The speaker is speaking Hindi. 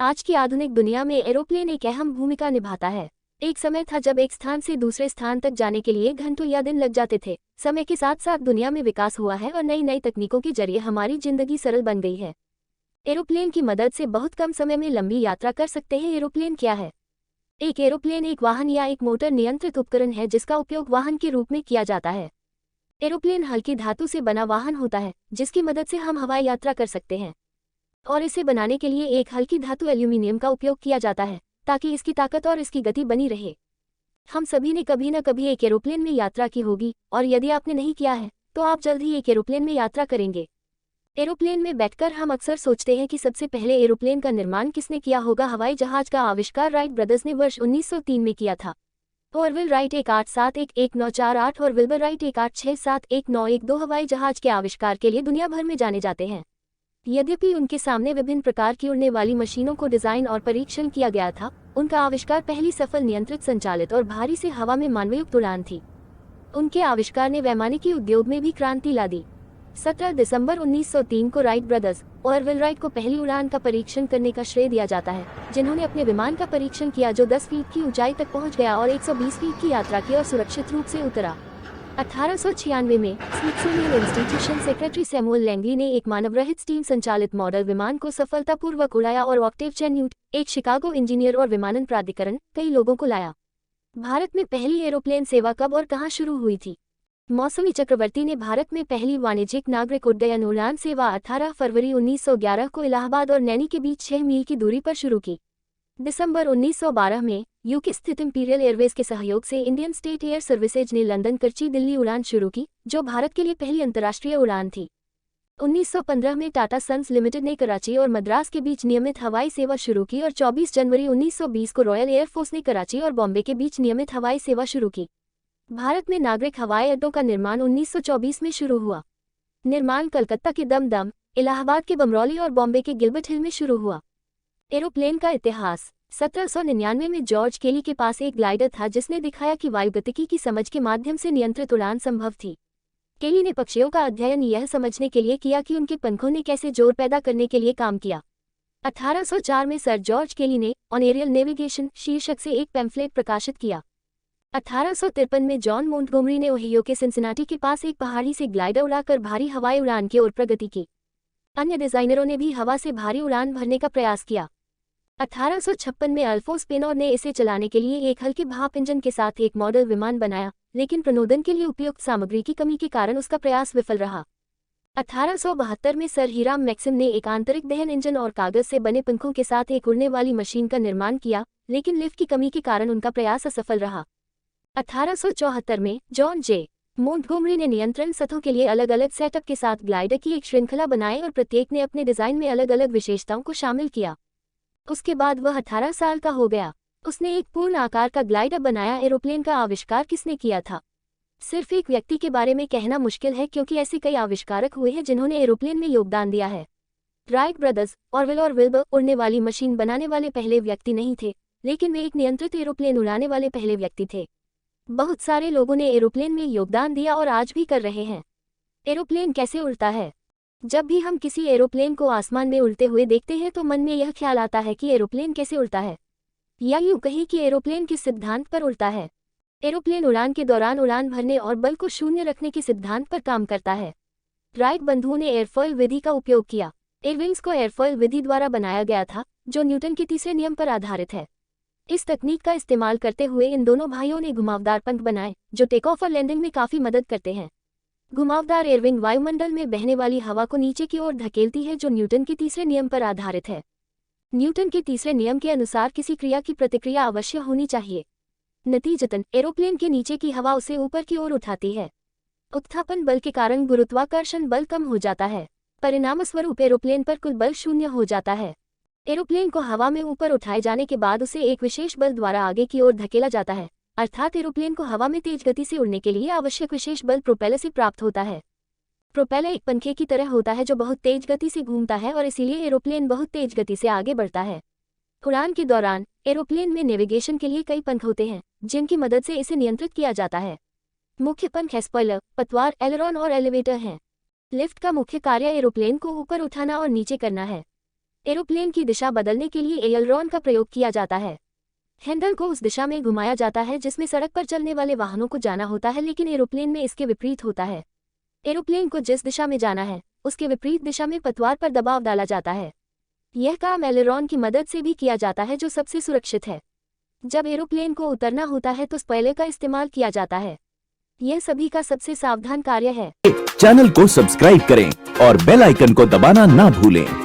आज की आधुनिक दुनिया में एरोप्लेन एक अहम भूमिका निभाता है। एक समय था जब एक स्थान से दूसरे स्थान तक जाने के लिए घंटों या दिन लग जाते थे। समय के साथ साथ दुनिया में विकास हुआ है और नई नई तकनीकों के जरिए हमारी जिंदगी सरल बन गई है। एरोप्लेन की मदद से बहुत कम समय में लंबी यात्रा कर सकते हैं। एरोप्लेन क्या है? एक एरोप्लेन एक वाहन या एक मोटर नियंत्रित उपकरण है जिसका उपयोग वाहन के रूप में किया जाता है। एरोप्लेन हल्की धातु से बना वाहन होता है जिसकी मदद से हम हवाई यात्रा कर सकते हैं, और इसे बनाने के लिए एक हल्की धातु एल्यूमीनियम का उपयोग किया जाता है ताकि इसकी ताकत और इसकी गति बनी रहे। हम सभी ने कभी न कभी एक एरोप्लेन में यात्रा की होगी, और यदि आपने नहीं किया है तो आप जल्द ही एक एरोप्लेन में यात्रा करेंगे। एरोप्लेन में बैठकर हम अक्सर सोचते हैं कि सबसे पहले एरोप्लेन का निर्माण किसने किया होगा। हवाई जहाज का आविष्कार राइट ब्रदर्स ने वर्ष 1903 में किया था। ऑरविल राइट 1871-1948 और विल्बर राइट 1867-1912 हवाई जहाज के आविष्कार के लिए दुनिया भर में जाने जाते हैं। यद्यपि उनके सामने विभिन्न प्रकार की उड़ने वाली मशीनों को डिजाइन और परीक्षण किया गया था, उनका आविष्कार पहली सफल नियंत्रित संचालित और भारी से हवा में मानवयुक्त उड़ान थी। उनके आविष्कार ने वैमानिकी उद्योग में भी क्रांति ला दी। 17 दिसंबर 1903 को राइट ब्रदर्स ऑरविल राइट को पहली उड़ान का परीक्षण करने का श्रेय दिया जाता है, जिन्होंने अपने विमान का परीक्षण किया जो 10 फीट की ऊंचाई तक पहुंच गया और 120 फीट की यात्रा की और सुरक्षित रूप से उतरा। 1896 में Smithsonian institution secretary Samuel Langley ने एक मानवरहित स्टीम संचालित मॉडल विमान को सफलतापूर्वक उड़ाया और ऑक्टेव चैन्यूट, एक शिकागो इंजीनियर और विमानन प्राधिकरण, कई लोगों को लाया। भारत में पहली एरोप्लेन सेवा कब और कहां शुरू हुई थी? मौसमी चक्रवर्ती ने भारत में पहली वाणिज्यिक नागरिक उड्डयन उड़ान सेवा 18 फरवरी 1911 को इलाहाबाद और नैनी के बीच 6 मील की दूरी पर शुरू की। दिसंबर 1912 में यूके स्थित इंपीरियल एयरवेज के सहयोग से इंडियन स्टेट एयर सर्विसेज ने लंदन करची दिल्ली उड़ान शुरू की, जो भारत के लिए पहली अंतर्राष्ट्रीय उड़ान थी। 1915 में टाटा सन्स लिमिटेड ने कराची और मद्रास के बीच नियमित हवाई सेवा शुरू की और 24 जनवरी 1920 को रॉयल एयरफोर्स ने कराची और बॉम्बे के बीच नियमित हवाई सेवा शुरू की। भारत में नागरिक हवाई अड्डों का निर्माण 1924 में शुरू हुआ। निर्माण कलकत्ता के दमदम, इलाहाबाद के बमरौली और बॉम्बे के गिलबर्ट हिल में शुरू हुआ। एरोप्लेन का इतिहास। 1799 में जॉर्ज केली के पास एक ग्लाइडर था जिसने दिखाया कि वायुगतिकी की समझ के माध्यम से नियंत्रित उड़ान संभव थी। केली ने पक्षियों का अध्ययन यह समझने के लिए किया कि उनके पंखों ने कैसे जोर पैदा करने के लिए काम किया। 1804 में सर जॉर्ज केली ने ऑन एरियल नेविगेशन शीर्षक से एक पैम्फलेट प्रकाशित किया। 1853 में जॉन मोंटगोमरी ने ओहियो के सिंसिनाटी के पास एक पहाड़ी से ग्लाइडर उड़ाकर भारी हवाई उड़ान की ओर प्रगति की। अन्य डिजाइनरों ने भी हवा से भारी उड़ान भरने का प्रयास किया। 1856 में अल्फोंस पेनोर ने इसे चलाने के लिए एक हल्के भाप इंजन के साथ एक मॉडल विमान बनाया, लेकिन प्रणोदन के लिए उपयुक्त सामग्री की कमी के कारण उसका प्रयास विफल रहा। 1872 में सर हीराम मैक्सिम ने एक आंतरिक दहन इंजन और कागज से बने पंखों के साथ एक उड़ने वाली मशीन का निर्माण किया, लेकिन लिफ्ट की कमी के कारण उनका प्रयास असफल रहा। 1874 में जॉन जे मोंटगोमरी ने नियंत्रण सतहों के लिए अलग अलग सेटअप के साथ ग्लाइडर की एक श्रृंखला बनाई और प्रत्येक ने अपने डिजाइन में अलग अलग विशेषताओं को शामिल किया। उसके बाद वह 18 साल का हो गया। उसने एक पूर्ण आकार का ग्लाइडर बनाया। एरोप्लेन का आविष्कार किसने किया था? सिर्फ एक व्यक्ति के बारे में कहना मुश्किल है क्योंकि ऐसे कई आविष्कारक हुए हैं जिन्होंने एरोप्लेन में योगदान दिया है। राइट ब्रदर्स ऑरविल और विल्बर उड़ने वाली मशीन बनाने वाले पहले व्यक्ति नहीं थे, लेकिन वे एक नियंत्रित एरोप्लेन उड़ाने वाले पहले व्यक्ति थे। बहुत सारे लोगों ने एरोप्लेन में योगदान दिया और आज भी कर रहे हैं। एरोप्लेन कैसे उड़ता है? जब भी हम किसी एरोप्लेन को आसमान में उड़ते हुए देखते हैं तो मन में यह ख्याल आता है कि एरोप्लेन कैसे उड़ता है, या यूं कहें कि एरोप्लेन किस सिद्धांत पर उड़ता है। एरोप्लेन उड़ान के दौरान उड़ान भरने और बल को शून्य रखने के सिद्धांत पर काम करता है। राइट बंधुओं ने एयरफॉइल विधि का उपयोग किया। एयरविंग्स को एयरफॉइल विधि द्वारा बनाया गया था, जो न्यूटन के तीसरे नियम पर आधारित है। इस तकनीक का इस्तेमाल करते हुए इन दोनों भाइयों ने घुमावदार पंख बनाए जो टेक ऑफ और लैंडिंग में काफी मदद करते हैं। घुमावदार एयरविंग वायुमंडल में बहने वाली हवा को नीचे की ओर धकेलती है, जो न्यूटन के तीसरे नियम पर आधारित है। न्यूटन के तीसरे नियम के अनुसार किसी क्रिया की प्रतिक्रिया अवश्य होनी चाहिए। नतीजतन एरोप्लेन के नीचे की हवा उसे ऊपर की ओर उठाती है। उत्थापन बल के कारण गुरुत्वाकर्षण बल कम हो जाता है। परिणामस्वरूप एरोप्लेन पर कुल बल शून्य हो जाता है। एरोप्लेन को हवा में ऊपर उठाए जाने के बाद उसे एक विशेष बल द्वारा आगे की ओर धकेला जाता है, अर्थात एरोप्लेन को हवा में तेज गति से उड़ने के लिए आवश्यक विशेष बल प्रोपेलर से प्राप्त होता है। प्रोपेलर एक पंखे की तरह होता है जो बहुत तेज गति से घूमता है और इसीलिए एरोप्लेन बहुत तेज गति से आगे बढ़ता है। उड़ान के दौरान एरोप्लेन में नेविगेशन के लिए कई पंख होते हैं जिनकी मदद से इसे नियंत्रित किया जाता है। मुख्य पंख स्पॉइलर, पतवार, एलेरॉन और एलिवेटर हैं। लिफ्ट का मुख्य कार्य एरोप्लेन को ऊपर उठाना और नीचे करना है। एरोप्लेन की दिशा बदलने के लिए एयरलॉन का प्रयोग किया जाता है। हैंडल को उस दिशा में घुमाया जाता है जिसमें सड़क पर चलने वाले वाहनों को जाना होता है, लेकिन एरोप्लेन में इसके विपरीत होता है। एरोप्लेन को जिस दिशा में जाना है उसके विपरीत दिशा में पतवार पर दबाव डाला जाता है। यह काम एलेरॉन की मदद से भी किया जाता है, जो सबसे सुरक्षित है। जब एरोप्लेन को उतरना होता है तो स्पॉइलर का इस्तेमाल किया जाता है। यह सभी का सबसे सावधान कार्य है। चैनल को सब्सक्राइब करें और बेल आइकन को दबाना ना भूलें।